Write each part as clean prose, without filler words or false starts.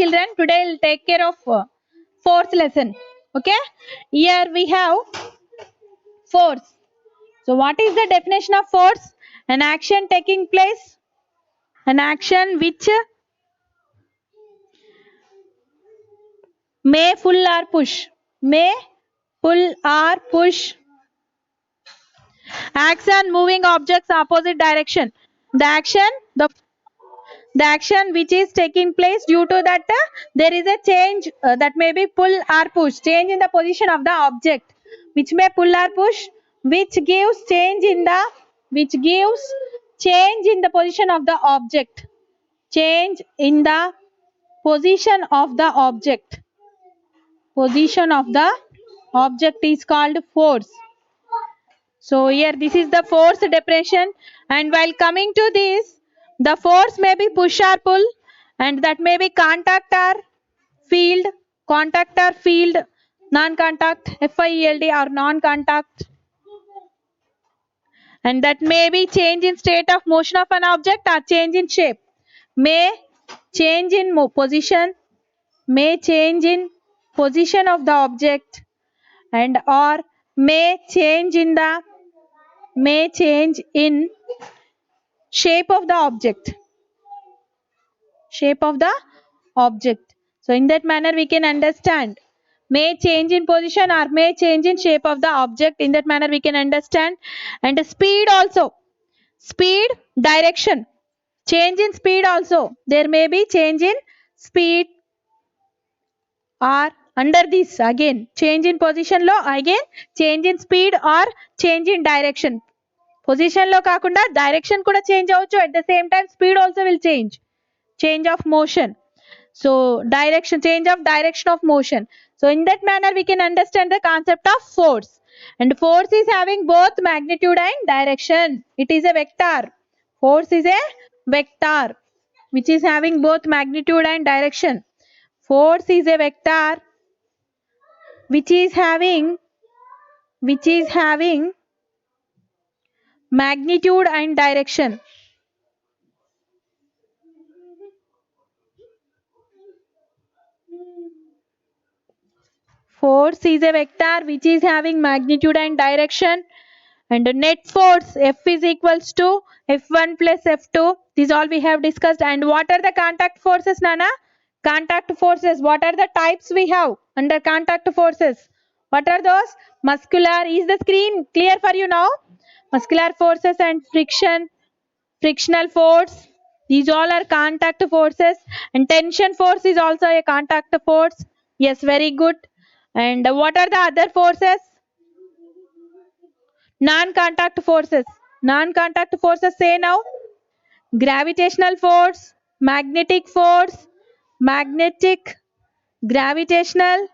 children. Today we'll take care of fourth lesson. Okay, here we have force. So what is the definition of force? An action taking place, an action which may pull or push, may pull or push, acts on moving objects opposite direction. The action which is taking place, due to that there is a change, that may be pull or push, change in the position of the object, which may pull or push, which gives change in the position of the object, change in the position of the object is called force. So here this is the force definition, and while coming to this, the force may be push or pull, and that may be contact or field, non-contact, FIELD or non-contact, and that may be change in state of motion of an object or change in shape, may change in position of the object, and or may change in shape of the object. So in that manner we can understand may change in position or may change in shape of the object. In that manner we can understand. And speed also, speed, direction, change in speed also, there may be change in speed, or under this again change in position lo again change in speed or change in direction. Position lo kakunda direction kuda change avachchu, at the same time speed also will change of motion. So direction, change of direction of motion. So in that manner we can understand the concept of force. And force is having both magnitude and direction. It is a vector. Force is a vector which is having both magnitude and direction. Force is a vector which is having magnitude and direction. Force is a vector which is having magnitude and direction. And net force F is equals to F1 plus F2. This all we have discussed. And what are the contact forces, Nana? Contact forces. What are the types we have under contact forces? What are those? Muscular. Is the screen clear for you now? Muscular forces and frictional force. These all are contact forces. And tension force is also a contact force. Yes, very good. And what are the other forces? Non-contact forces. Non-contact forces, say now. Gravitational force, magnetic, gravitational,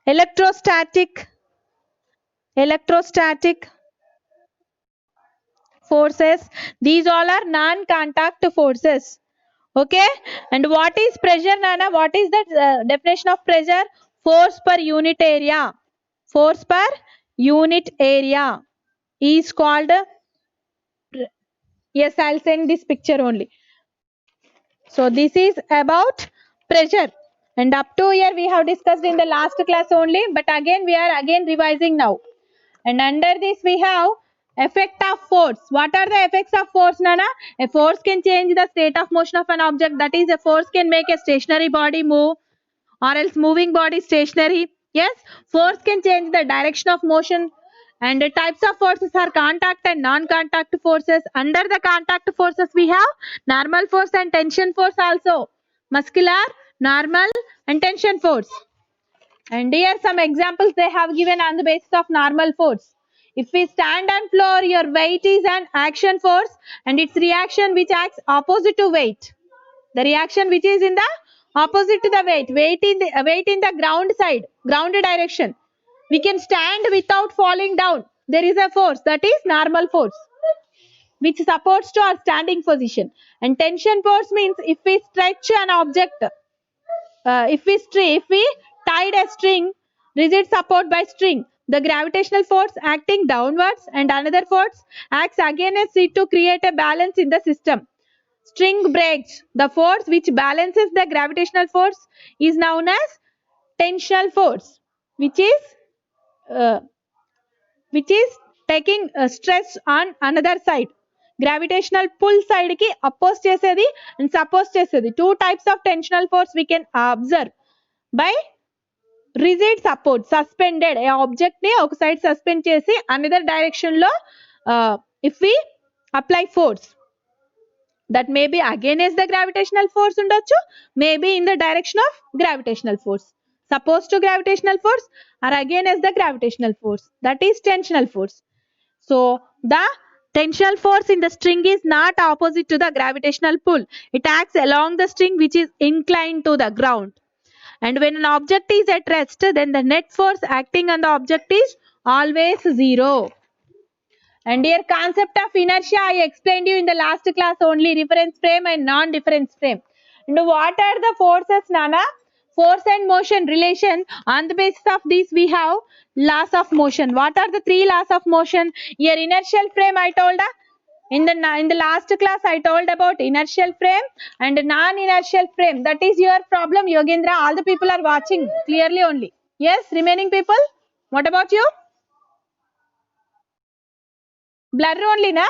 electrostatic forces. These all are non-contact forces. Okay. And what is pressure, Nana? What is the definition of pressure? Force per unit area. Force per unit area is called, yes, I'll send this picture only. So this is about pressure, and up to here we have discussed in the last class only, but again we are revising now. And under this we have effect of force. What are the effects of force, Nana? A force can change the state of motion of an object. That is, a force can make a stationary body move, or else moving body stationary. Yes, force can change the direction of motion. And the types of forces are contact and non-contact forces. Under the contact forces we have normal force and tension force also. Muscular, normal and tension force. And here some examples they have given on the basis of normal force. If we stand on floor, your weight is an action force, and its reaction which acts opposite to weight. The reaction which is in the opposite to the weight in the ground side, ground direction. We can stand without falling down. There is a force, that is normal force, which supports to our standing position. And tension force means if we stretch an object, if we tied a string, rigid support by string, the gravitational force acting downwards and another force acts against it to create a balance in the system. string breaks, the force which balances the gravitational force is known as tensional force, which is taking stress on another side. Gravitational pull side ki oppose chesedi and suppose chesedi. Two types of tensional force we can observe by rigid support, suspended a object ni oka side suspend chesi another direction lo if we apply force, that may be against the gravitational force undochu, maybe in the direction of gravitational force, supposed to gravitational force or against the gravitational force, that is tensional force. So the tensional force in the string is not opposite to the gravitational pull. It acts along the string which is inclined to the ground. And when an object is at rest, then the net force acting on the object is always zero. And here concept of inertia I explained you in the last class only, reference frame and non-difference frame. And what are the forces, Nana? Force and motion relation. On the basis of this we have laws of motion. What are the three laws of motion? Here inertial frame I told. In the last class I told about inertial frame and non-inertial frame. That is your problem, Yogendra. All the people are watching clearly only. Yes, remaining people? What about you? Blur only, na?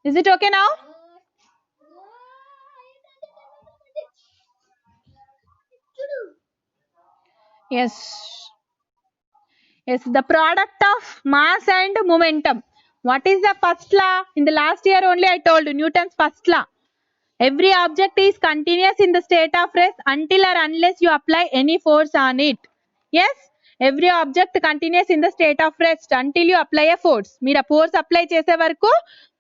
Is it okay now? Yes. Yes, the product of mass and momentum. What is the first law? In the last year only I told you, Newton's first law. Every object is continuous in the state of rest until or unless you apply any force on it. Yes, every object continuous in the state of rest until you apply a force. Meera force apply chese varaku,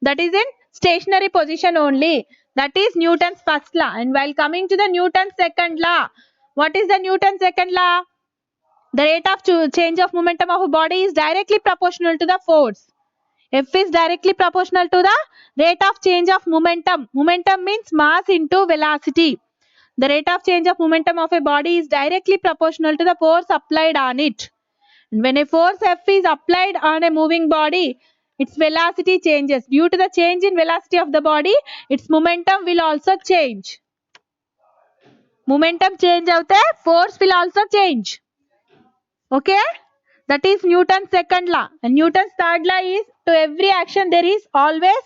that is in stationary position only. That is Newton's first law. And while coming to the Newton's second law, what is the Newton's second law? The rate of change of momentum of a body is directly proportional to the force. F is directly proportional to the rate of change of momentum. Momentum means mass into velocity. The rate of change of momentum of a body is directly proportional to the force applied on it. And when a force F is applied on a moving body, its velocity changes. Due to the change in velocity of the body, its momentum will also change. Momentum change avute, force will also change. Okay? That is Newton's second law. And Newton's third law is, to every action there is always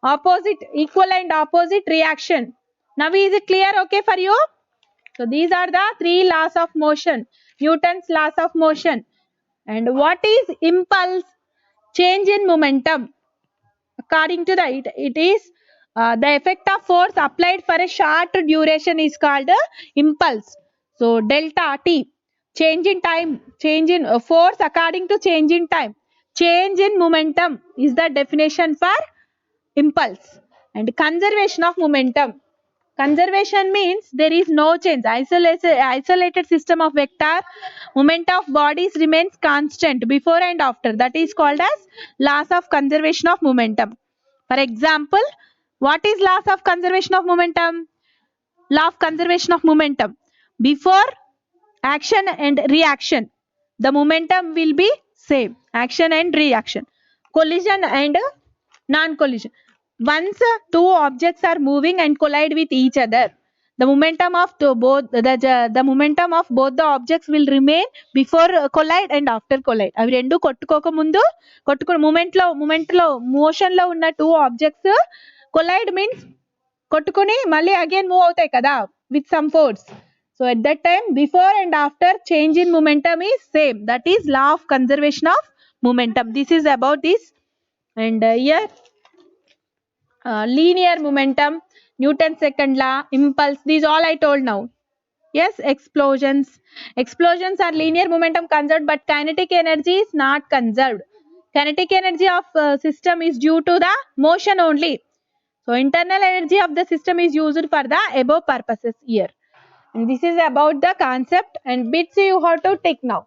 opposite, equal and opposite reaction. Now is it clear, okay, for you? So these are the three laws of motion, Newton's laws of motion. And what is impulse? Change in momentum. According to it is the effect of force applied for a short duration is called impulse. So delta T, change in time, change in force according to change in time. Change in momentum is the definition for impulse. And conservation of momentum. Conservation means there is no change. Isolated system of vector moment of bodies remains constant before and after. That is called as laws of conservation of momentum. For example, what is laws of conservation of momentum? Law of conservation of momentum. Before action and reaction, the momentum will be same. Action and reaction. Collision and non-collision. Once two objects are moving and collide with each other, the momentum of the momentum of both the objects will remain before collide and after collide. అవి రెండు కొట్టుకోక ముందు moment లో motion లో ఉన్న two objects collide means కొట్టుకొని మళ్ళీ again move అవుతాయి కదా with some force. So at that time, before and after, change in momentum is same. That is law of conservation of momentum. This is about this. And here linear momentum, Newton's second law, impulse, these all I told now. Yes, explosions. Explosions are linear momentum conserved, but kinetic energy is not conserved. Kinetic energy of system is due to the motion only. So internal energy of the system is used for the above purposes here. And this is about the concept and bits you have to take now.